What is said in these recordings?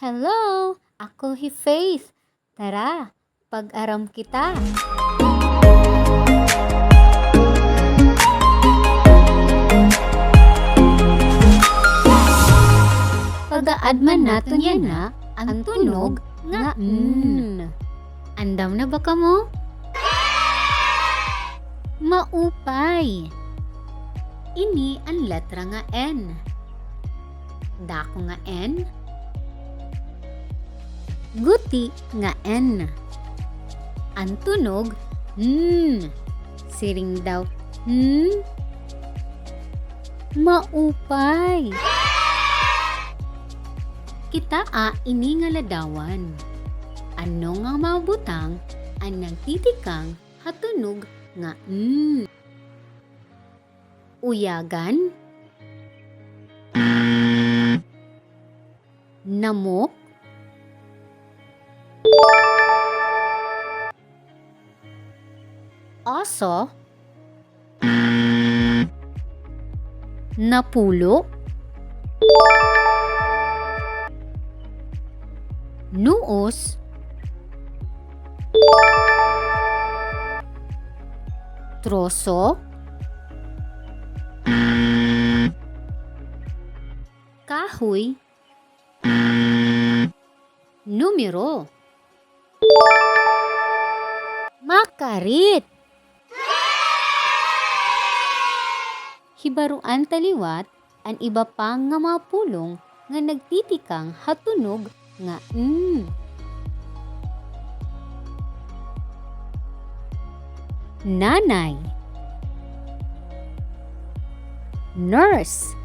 Hello! Ako hi Faith. Tara, pag-aram kita. Pag-aadman naton yana ang tunog nga n. Andam na ba ka mo? Maupay. Ini ang letra nga N. Dako nga N. Guti nga N. Ang tunog N. Siring daw N. Maupay. Kita ini nga ladawan. Ano nga mabutang ang nagtitikang hatunog nga N. Uyagan. Namok. Aso. Napulo. Nuos. Troso. Kahoy. Numero. Makarit. Hinbaroan taliwat ang iba pang nga mga pulong nga nagtitikang hatunog nga N. Nanay. Nurse.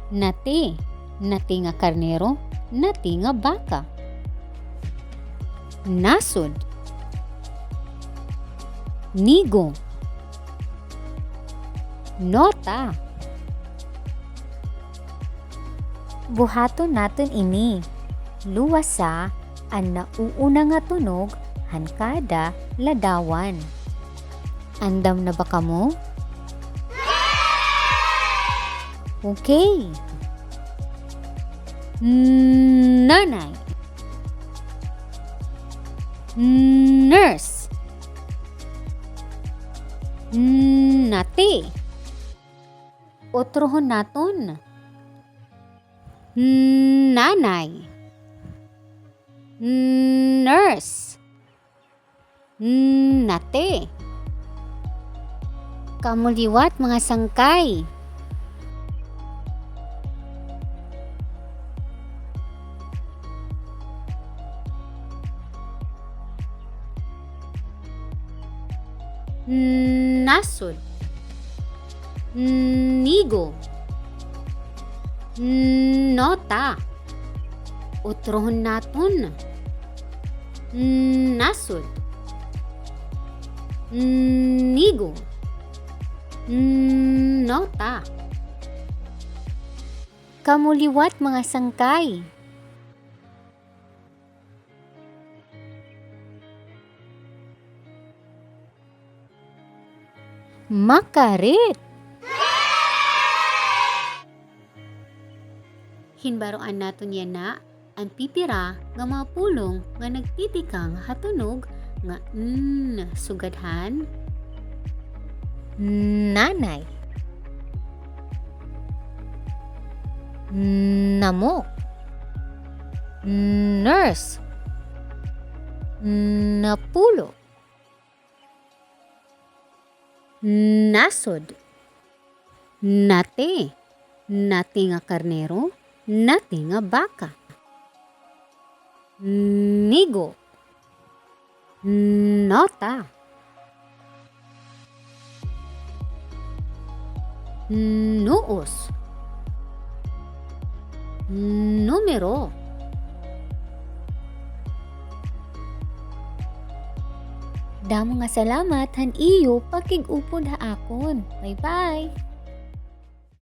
Nati. Nati nga karnero. Nati nga baka. Nasod. Nigo. Nota. Buhaton naton ini. Luwasa ang nauuna nga tunog hankada ladawan. Andam na ba ka mo? Okay. Nanay. Nurse. Nati. Otrohon naton. Nanay. Nurse. Nati. Kamuliwat mga sangkay. Nasod. Nigo. Nota. Utrohon naton. Nasod. Nigo. Nota. Kamuliwat mga sangkay. Makarit. Hinbaroan naton yana ang pipira nga mga pulong nga nagtitikang hatunog nga N. Sugadhan. Nanay. Namok. Nurse. Napulo. Nasod. Nati. Nati nga karnero. Nati nga baka. Nigo. Nota. Nuos. Numero. Damo nga salamat han iyo pakig-upod ha akon. Bye-bye!